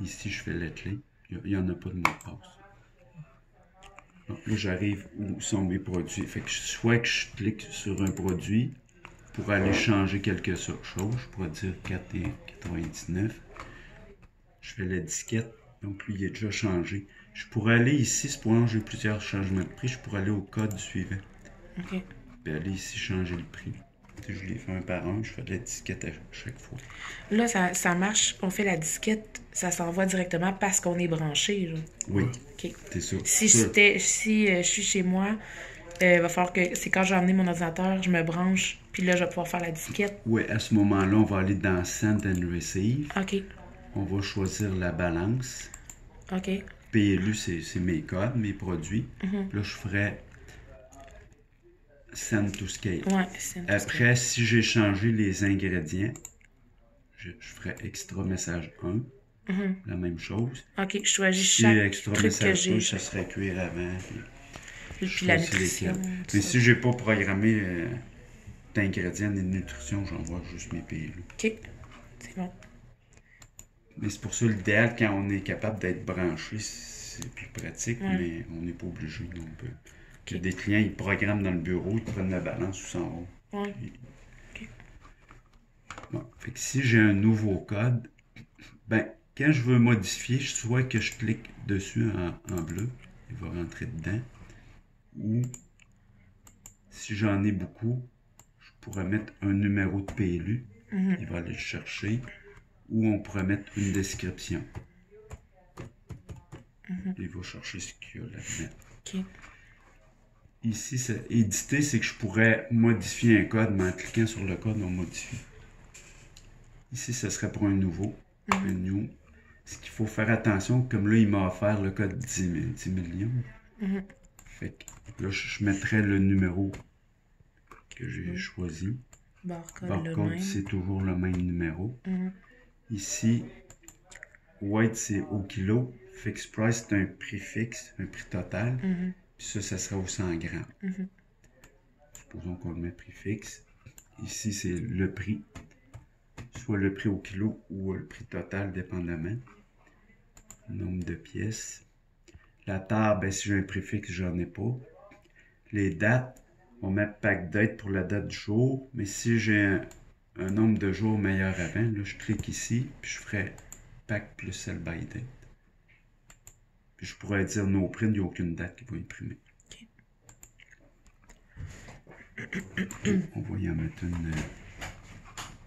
Ici, je fais la clé. Il n'y en a pas de mot de passe. Donc là, j'arrive où sont mes produits. Fait que soit que je clique sur un produit pour aller changer quelque chose. Je pourrais dire 4,99. Je fais la disquette. Donc lui, il est déjà changé. Je pourrais aller ici, c'est pour j'ai plusieurs changements de prix. Je pourrais aller au code suivant. OK. Puis aller ici changer le prix. Je les fais un par un, je fais de la disquette à chaque fois. Là, ça marche, on fait la disquette, ça s'envoie directement parce qu'on est branché. Là. Oui, OK. c'est ça. Si Ça, je suis chez moi, il va falloir que c'est quand j'ai emmené mon ordinateur, je me branche, puis là, je vais pouvoir faire la disquette. oui, à ce moment-là, on va aller dans Send and Receive. OK. On va choisir la balance. OK. PLU, c'est mes codes, mes produits. Là, je ferais Send to Scale. Ouais, c'est Après, si j'ai changé les ingrédients, je ferais extra message 1. La même chose. OK, je choisis Si chaque extra truc que message 1, j'ai. ça serait cuire avant. Puis la nutrition. Mais si j'ai pas programmé d'ingrédients et de nutrition, j'envoie juste mes PLU. OK, c'est bon. Mais c'est pour ça l'idéal, quand on est capable d'être branché, c'est plus pratique, mais on n'est pas obligé non plus. Il y a des clients, ils programment dans le bureau, ils prennent la balance ou s'en vont. Ouais. Puis, bon, fait que si j'ai un nouveau code, ben, quand je veux modifier, soit que je clique dessus en bleu, il va rentrer dedans, ou si j'en ai beaucoup, je pourrais mettre un numéro de PLU, il va aller le chercher, ou on pourrait mettre une description. Il va chercher ce qu'il y a là-dedans. OK. Ici, éditer, c'est que je pourrais modifier un code, mais en cliquant sur le code, on modifie. Ici, ce serait pour un nouveau, un new. Ce qu'il faut faire attention, comme là, il m'a offert le code 10 millions. Fait que là, je mettrais le numéro que j'ai choisi. Barcode, c'est toujours le même numéro. Ici, weight, c'est au kilo. Fixed price, c'est un prix fixe, un prix total. Puis ça sera au 100 grammes. Supposons qu'on le met prix fixe. Ici, c'est le prix. Soit le prix au kilo ou le prix total, dépendamment. Nombre de pièces. La table, ben, si j'ai un prix fixe, j'en ai pas. Les dates, on met pack date pour la date du jour. Mais si j'ai un nombre de jours meilleur avant, là, je clique ici, puis je ferai pack plus sell by date. Puis je pourrais dire no print, il n'y a aucune date qui va imprimer. Okay. On va y en mettre une.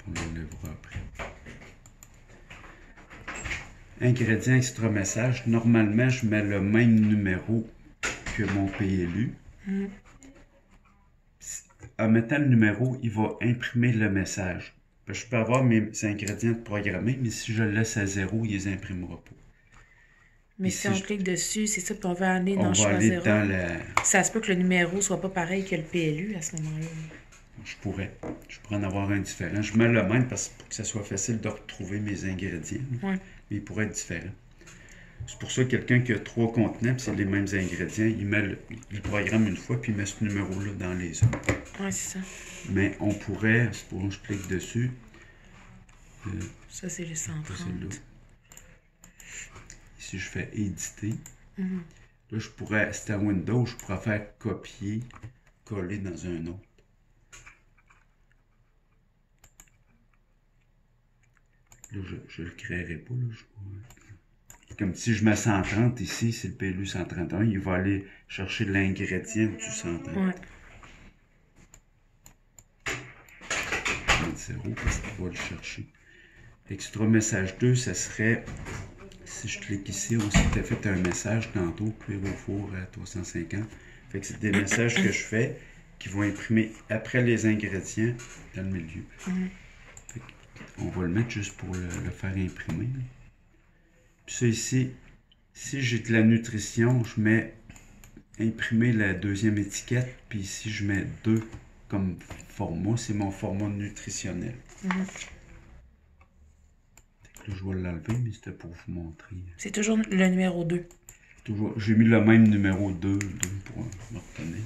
On l'enlèvera après. Ingrédients extra message. Normalement, je mets le même numéro que mon PLU. En mettant le numéro, il va imprimer le message. Je peux avoir mes ingrédients programmés, mais si je le laisse à 0, il ne les imprimera pas. Mais si on clique dessus, c'est ça, puis on va aller dans choisir un. Ça se peut que le numéro soit pas pareil que le PLU à ce moment-là. Je pourrais en avoir un différent. Je mets le même parce que pour que ça soit facile de retrouver mes ingrédients. Mais il pourrait être différent. C'est pour ça que quelqu'un qui a 3 contenants, puis c'est les mêmes ingrédients, il programme une fois, puis il met ce numéro-là dans les autres. Oui, c'est ça. Mais on pourrait, supposons que je clique dessus. Ça, c'est les 130. Ici, je fais éditer. Là, je pourrais, c'est à Windows, je pourrais faire copier, coller dans un autre. Là, je le créerai pas. Là, comme si je mets 130 ici, c'est le PLU 131, il va aller chercher l'ingrédient du 130. Ouais. 0 parce qu'il va le chercher. Extra message 2, ça serait, si je clique ici, on s'était fait un message tantôt, cuire au four à 350. Fait que c'est des messages que je fais qui vont imprimer après les ingrédients dans le milieu. On va le mettre juste pour le faire imprimer. Puis ça ici, si j'ai de la nutrition, je mets imprimer la deuxième étiquette. Puis ici, je mets 2 comme format. C'est mon format nutritionnel. Là, je vais l'enlever, mais c'était pour vous montrer. C'est toujours le numéro 2. J'ai mis le même numéro 2 pour me retenir.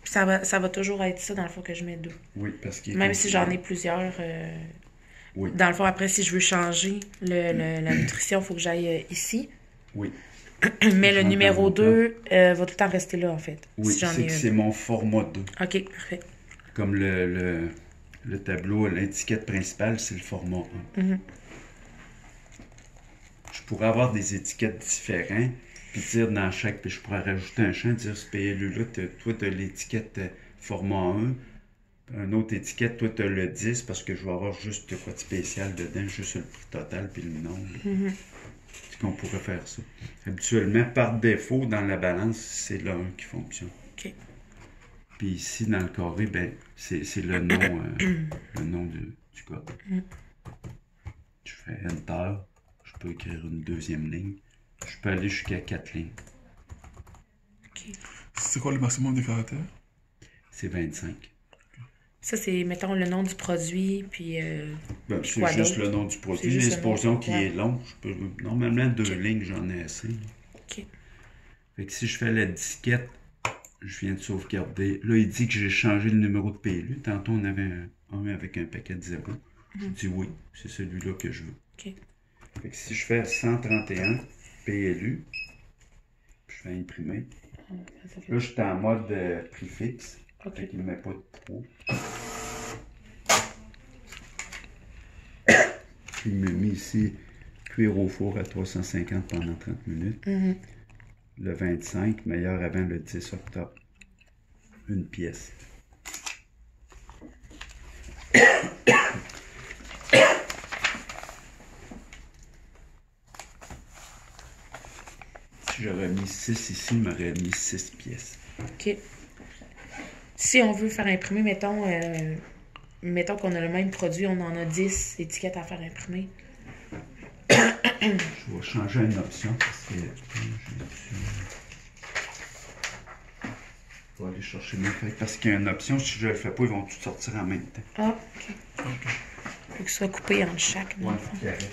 Ça va toujours être ça dans le fond que je mets 2. Oui, parce qu'il même si j'en ai plusieurs. Oui. Dans le fond, après, si je veux changer la nutrition, il faut que j'aille ici. Oui. Mais le numéro 2 va tout le temps rester là, en fait. Oui, Si c'est mon format 2. OK, parfait. Comme le tableau, l'étiquette principale, c'est le format 1. Je pourrais avoir des étiquettes différentes, puis dire dans chaque, puis je pourrais rajouter un champ, dire ce PLU-là, toi, tu as l'étiquette format 1, une autre étiquette, toi, tu as le 10, parce que je vais avoir juste quoi de spécial dedans, juste le prix total, puis le nombre. C'est qu'on pourrait faire ça. Habituellement, par défaut, dans la balance, c'est le 1 qui fonctionne. OK. Puis ici, dans le carré, ben, c'est le nom, le nom du code. Je fais Enter. Je peux écrire une deuxième ligne. Je peux aller jusqu'à 4 lignes. OK. C'est quoi le maximum de caractères? C'est 25. Ça, c'est, mettons, le nom du produit, puis... Ben, c'est juste le nom du produit. Mais supposons qu'il est long. Je peux, normalement, 2 lignes, j'en ai assez. OK. Fait que si je fais la disquette, je viens de sauvegarder. Là, il dit que j'ai changé le numéro de PLU. Tantôt, on avait un avec un paquet de 0. Je dis oui, c'est celui-là que je veux. OK. Fait que si je fais 131 PLU, je fais imprimer. Là, je suis en mode prix fixe. OK. Fait qu'il ne met pas de pro. Il me met ici cuire au four à 350 pendant 30 minutes. Le 25, meilleur avant le 10 octobre. Une pièce. Si j'aurais mis 6 ici, il m'aurait mis 6 pièces. OK. Si on veut faire imprimer, mettons qu'on a le même produit, on en a 10 étiquettes à faire imprimer. Je vais changer une option parce que je vais aller chercher mes feuilles. Parce qu'il y a une option, si je ne le fais pas, ils vont tout sortir en même temps. Ah, OK. Faut que ce soit coupé en chaque. Ouais, correct.